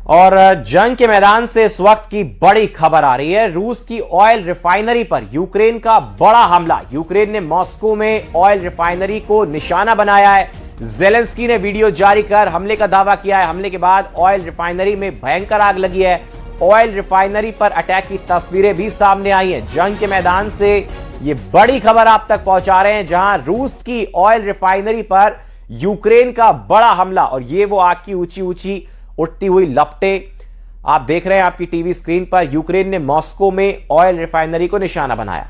और जंग के मैदान से इस वक्त की बड़ी खबर आ रही है। रूस की ऑयल रिफाइनरी पर यूक्रेन का बड़ा हमला। यूक्रेन ने मॉस्को में ऑयल रिफाइनरी को निशाना बनाया है। जेलेंस्की ने वीडियो जारी कर हमले का दावा किया है। हमले के बाद ऑयल रिफाइनरी में भयंकर आग लगी है। ऑयल रिफाइनरी पर अटैक की तस्वीरें भी सामने आई हैं। जंग के मैदान से ये बड़ी खबर आप तक पहुंचा रहे हैं, जहां रूस की ऑयल रिफाइनरी पर यूक्रेन का बड़ा हमला। और ये वो आग की ऊंची ऊंची उठती हुई लपटें आप देख रहे हैं आपकी टीवी स्क्रीन पर। यूक्रेन ने मॉस्को में ऑयल रिफाइनरी को निशाना बनाया।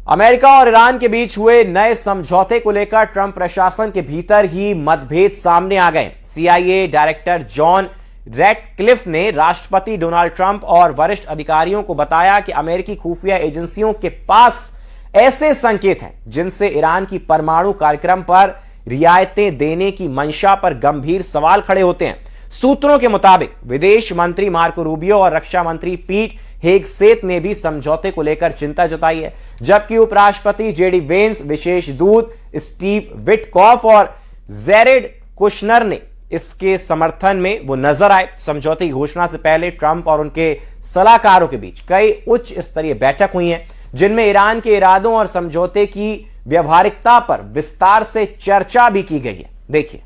अमेरिका और ईरान के बीच हुए नए समझौते को लेकर ट्रंप प्रशासन के भीतर ही मतभेद सामने आ गए। CIA डायरेक्टर जॉन रैटक्लिफ ने राष्ट्रपति डोनाल्ड ट्रंप और वरिष्ठ अधिकारियों को बताया कि अमेरिकी खुफिया एजेंसियों के पास ऐसे संकेत हैं जिनसे ईरान की परमाणु कार्यक्रम पर रियायतें देने की मंशा पर गंभीर सवाल खड़े होते हैं। सूत्रों के मुताबिक विदेश मंत्री मार्को रूबियो और रक्षा मंत्री पीट हेगसेथ ने भी समझौते को लेकर चिंता जताई है, जबकि उपराष्ट्रपति JD वेंस, विशेष दूत स्टीव विटकॉफ और जेरेड कुशनर ने इसके समर्थन में वो नजर आए। समझौते की घोषणा से पहले ट्रंप और उनके सलाहकारों के बीच कई उच्च स्तरीय बैठक हुई हैं, जिनमें ईरान के इरादों और समझौते की व्यवहारिकता पर विस्तार से चर्चा भी की गई है। देखिए।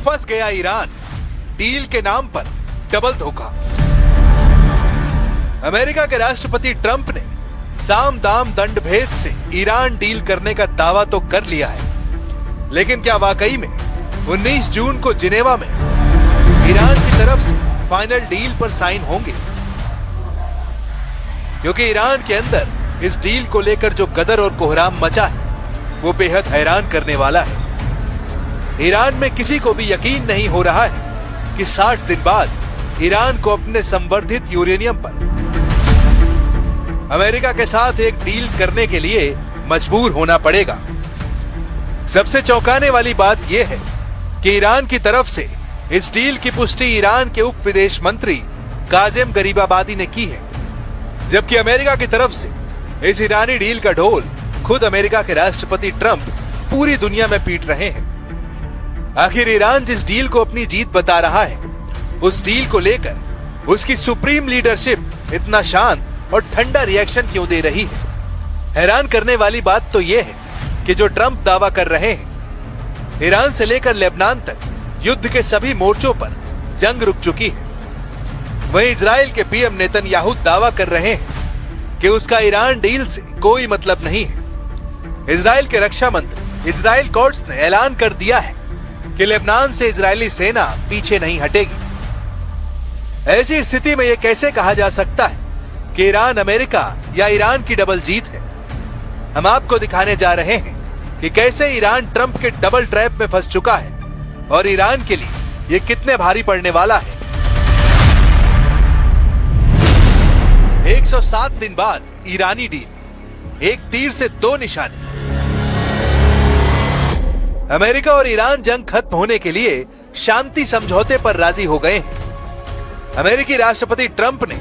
फंस गया ईरान, डील के नाम पर डबल धोखा। अमेरिका के राष्ट्रपति ट्रंप ने साम दाम दंड भेद से ईरान डील करने का दावा तो कर लिया है, लेकिन क्या वाकई में 19 जून को जिनेवा में ईरान की तरफ से फाइनल डील पर साइन होंगे? क्योंकि ईरान के अंदर इस डील को लेकर जो गदर और कोहराम मचा है वो बेहद हैरान करने वाला है। ईरान में किसी को भी यकीन नहीं हो रहा है कि 60 दिन बाद ईरान को अपने संवर्धित यूरेनियम पर अमेरिका के साथ एक डील करने के लिए मजबूर होना पड़ेगा। सबसे चौंकाने वाली बात यह है कि ईरान की तरफ से इस डील की पुष्टि ईरान के उप विदेश मंत्री काज़ेम गरीबाबादी ने की है, जबकि अमेरिका की तरफ से इस ईरानी डील का ढोल खुद अमेरिका के राष्ट्रपति ट्रंप पूरी दुनिया में पीट रहे हैं। आखिर ईरान जिस डील को अपनी जीत बता रहा है, उस डील को लेकर उसकी सुप्रीम लीडरशिप इतना शांत और ठंडा रिएक्शन क्यों दे रही है? हैरान करने वाली बात तो यह है कि जो ट्रंप दावा कर रहे हैं, ईरान से लेकर लेबनान तक युद्ध के सभी मोर्चों पर जंग रुक चुकी है। वहीं इजराइल के PM नेतन्याहू दावा कर रहे हैं कि उसका ईरान डील से कोई मतलब नहीं है। इजराइल के रक्षा मंत्री इजराइल कोर्ट्स ने ऐलान कर दिया है कि लेबनान से इजरायली सेना पीछे नहीं हटेगी। ऐसी स्थिति में यह कैसे कहा जा सकता है कि ईरान अमेरिका या ईरान की डबल जीत है? हम आपको दिखाने जा रहे हैं कि कैसे ईरान ट्रंप के डबल ट्रैप में फंस चुका है और ईरान के लिए यह कितने भारी पड़ने वाला है। 107 दिन बाद ईरानी डील, एक तीर से दो निशाने। अमेरिका और ईरान जंग खत्म होने के लिए शांति समझौते पर राजी हो गए हैं। अमेरिकी राष्ट्रपति ट्रंप ने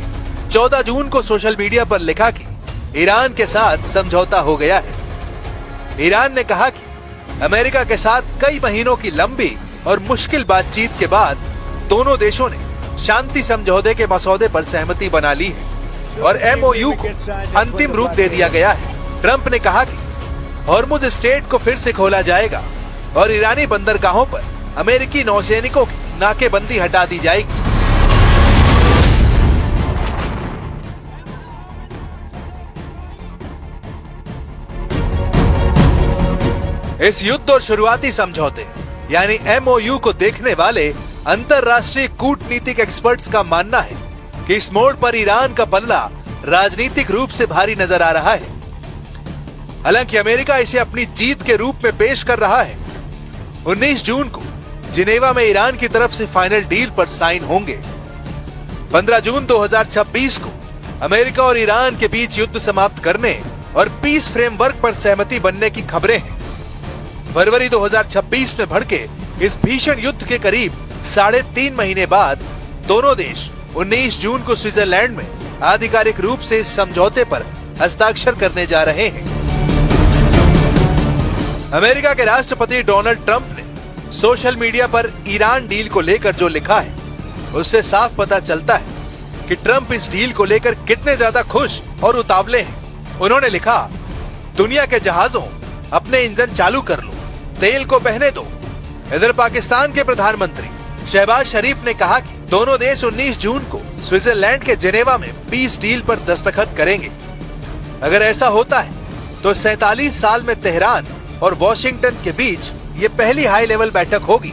14 जून को सोशल मीडिया पर लिखा कि ईरान के साथ समझौता हो गया है। ईरान ने कहा कि अमेरिका के साथ कई महीनों की लंबी और मुश्किल बातचीत के बाद दोनों देशों ने शांति समझौते के मसौदे पर सहमति बना ली है और MOU को अंतिम रूप दे दिया गया है। ट्रंप ने कहा कि हॉर्मुज स्ट्रेट को फिर से खोला जाएगा और ईरानी बंदरगाहों पर अमेरिकी नौसैनिकों की नाकेबंदी हटा दी जाएगी। इस युद्ध और शुरुआती समझौते यानी MOU को देखने वाले अंतरराष्ट्रीय कूटनीतिक एक्सपर्ट्स का मानना है कि इस मोड़ पर ईरान का पल्ला राजनीतिक रूप से भारी नजर आ रहा है। हालांकि अमेरिका इसे अपनी जीत के रूप में पेश कर रहा है। 19 जून को जिनेवा में ईरान की तरफ से फाइनल डील पर साइन होंगे। 15 जून 2026 को अमेरिका और ईरान के बीच युद्ध समाप्त करने और पीस फ्रेमवर्क पर सहमति बनने की खबरें हैं। फरवरी 2026 में भड़के इस भीषण युद्ध के करीब 3.5 महीने बाद दोनों देश 19 जून को स्विट्जरलैंड में आधिकारिक रूप से इस समझौते पर हस्ताक्षर करने जा रहे हैं। अमेरिका के राष्ट्रपति डोनाल्ड ट्रंप ने सोशल मीडिया पर ईरान डील को लेकर जो लिखा है, उससे साफ पता चलता है कि ट्रंप इस डील को लेकर कितने ज्यादा खुश और उतावले हैं। उन्होंने लिखा, दुनिया के जहाजों अपने इंजन चालू कर लो, तेल को बहने दो। इधर पाकिस्तान के प्रधानमंत्री शहबाज शरीफ ने कहा कि दोनों देश 19 जून को स्विट्जरलैंड के जिनेवा में पीस डील पर दस्तखत करेंगे। अगर ऐसा होता है तो 47 साल में तेहरान और वॉशिंगटन के बीच ये पहली हाई लेवल बैठक होगी।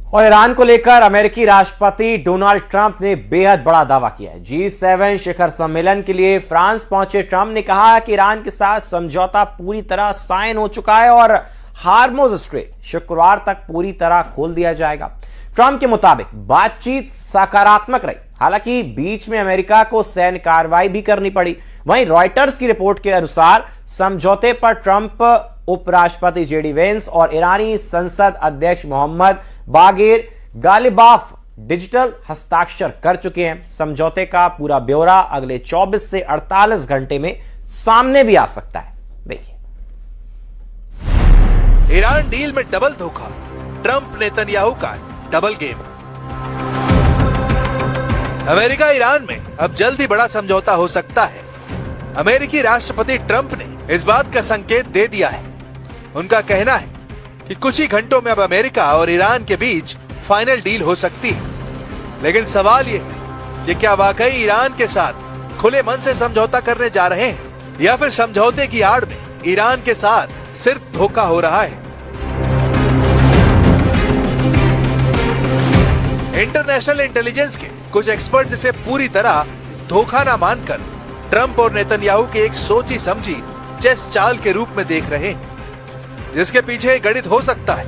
और ईरान को लेकर अमेरिकी राष्ट्रपति डोनाल्ड ट्रंप ने बेहद बड़ा दावा किया है। G7 शिखर सम्मेलन के लिए फ्रांस पहुंचे ट्रंप ने कहा कि ईरान के साथ समझौता पूरी तरह साइन हो चुका है और हार्मोज स्ट्रेट शुक्रवार तक पूरी तरह खोल दिया जाएगा। ट्रंप के मुताबिक बातचीत सकारात्मक रही, हालांकि बीच में अमेरिका को सैन्य कार्रवाई भी करनी पड़ी। वहीं रॉयटर्स की रिपोर्ट के अनुसार समझौते पर ट्रंप, उपराष्ट्रपति जेडी वेंस और ईरानी संसद अध्यक्ष मोहम्मद बागेर गालिबाफ डिजिटल हस्ताक्षर कर चुके हैं। समझौते का पूरा ब्यौरा अगले 24 से 48 घंटे में सामने भी आ सकता है। देखिए, ईरान डील में डबल धोखा, ट्रंप नेतन्याहू का डबल गेम। अमेरिका ईरान में अब जल्द ही बड़ा समझौता हो सकता है। अमेरिकी राष्ट्रपति ट्रंप ने इस बात का संकेत दे दिया है। उनका कहना है कि कुछ ही घंटों में अब अमेरिका और ईरान के बीच फाइनल डील हो सकती है। लेकिन सवाल यह है कि क्या वाकई ईरान के साथ खुले मन से समझौता करने जा रहे हैं या फिर समझौते की आड़ में ईरान के साथ सिर्फ धोखा हो रहा है। इंटरनेशनल इंटेलिजेंस के कुछ एक्सपर्ट्स इसे पूरी तरह धोखा ना मानकर ट्रंप और नेतन्याहू के एक सोची समझी चेस चाल के रूप में देख रहे हैं, जिसके पीछे गणित हो सकता है।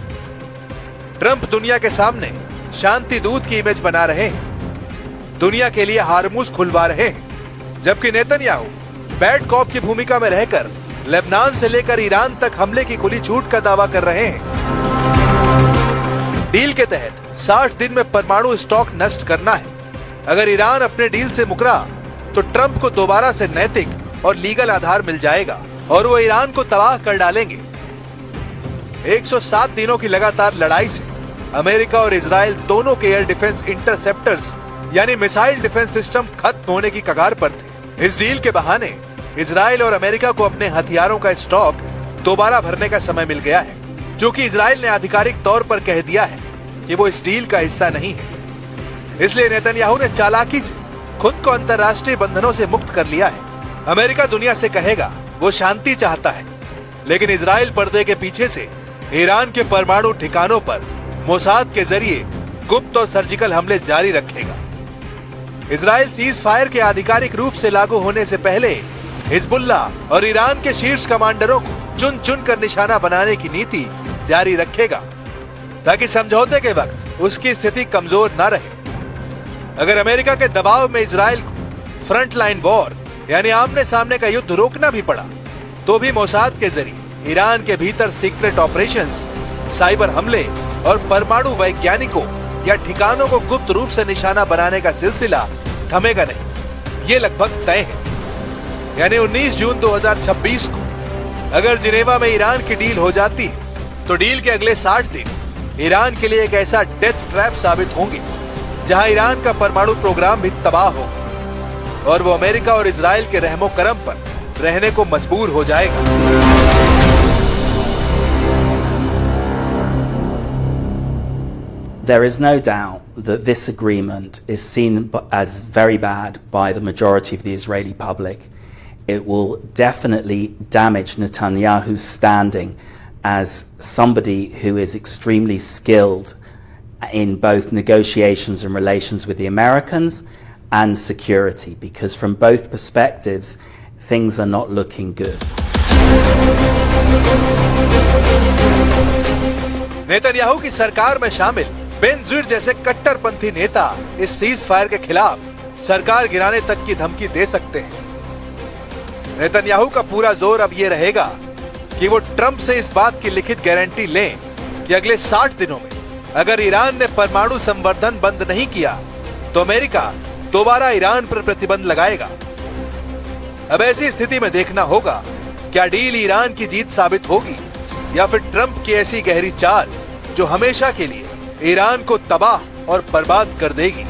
ट्रंप दुनिया के सामने शांति दूत की इमेज बना रहे हैं, दुनिया के लिए हार्मूज खुलवा रहे हैं, जबकि नेतन्याहू बैड कॉप की भूमिका में रहकर लेबनान से लेकर ईरान तक हमले की खुली छूट का दावा कर रहे हैं। डील के तहत 60 दिन में परमाणु स्टॉक नष्ट करना है। अगर ईरान अपने डील से मुकरा तो ट्रंप को दोबारा से नैतिक और लीगल आधार मिल जाएगा और वो ईरान को तबाह कर डालेंगे। 107 दिनों की लगातार लड़ाई से अमेरिका और इजराइल दोनों के एयर डिफेंस इंटरसेप्टर्स यानी मिसाइल डिफेंस सिस्टम खत्म होने की कगार पर थे। इस डील के बहाने इजराइल और अमेरिका को अपने हथियारों का स्टॉक दोबारा भरने का समय मिल गया है, जो कि इजराइल ने आधिकारिक तौर पर कह दिया है कि वो इस डील का हिस्सा नहीं है। इसलिए नेतन्याहू ने चालाकी से खुद को अंतर्राष्ट्रीय बंधनों से मुक्त कर लिया है। अमेरिका दुनिया से कहेगा वो शांति चाहता है, लेकिन इजराइल पर्दे के पीछे से ईरान के परमाणु ठिकानों पर मोसाद के जरिए गुप्त और सर्जिकल हमले जारी रखेगा। इजराइल सीज फायर के आधिकारिक रूप से लागू होने से पहले हिजबुल्ला और ईरान के शीर्ष कमांडरों को चुन चुन कर निशाना बनाने की नीति जारी रखेगा, ताकि समझौते के वक्त उसकी स्थिति कमजोर न रहे। अगर अमेरिका के दबाव में इजराइल को फ्रंट लाइन वॉर यानी आमने सामने का युद्ध रोकना भी पड़ा, तो भी मोसाद के जरिए ईरान के भीतर सीक्रेट ऑपरेशंस, साइबर हमले और परमाणु वैज्ञानिकों या ठिकानों को गुप्त रूप से निशाना बनाने का सिलसिला थमेगा नहीं। ये लगभग तय है। यानी 19 जून 2026 को अगर जिनेवा में ईरान की डील हो जाती है तो डील के अगले 60 दिन ईरान के लिए एक ऐसा डेथ ट्रैप साबित होंगे जहां ईरान का परमाणु प्रोग्राम भी तबाह होगा और वो अमेरिका और इजराइल के रहमो करम पर रहने को मजबूर हो जाएगा। There is no doubt that this agreement is seen as very bad by the majority of the Israeli public. It will definitely damage Netanyahu's standing as somebody who is extremely skilled in both negotiations and relations with the Americans and security, because from both perspectives, things are not looking good. Netanyahu की सरकार में शामिल बेनज़ीर जैसे कट्टरपंथी नेता इस cease fire के खिलाफ सरकार गिराने तक की धमकी दे सकते हैं। नेतन्याहू का पूरा जोर अब ये रहेगा कि वो ट्रंप से इस बात की लिखित गारंटी लें कि अगले 60 दिनों में अगर ईरान ने परमाणु संवर्धन बंद नहीं किया तो अमेरिका दोबारा ईरान पर प्रतिबंध लगाएगा। अब ऐसी स्थिति में देखना होगा क्या डील ईरान की जीत साबित होगी या फिर ट्रंप की ऐसी गहरी चाल जो हमेशा के लिए ईरान को तबाह और बर्बाद कर देगी।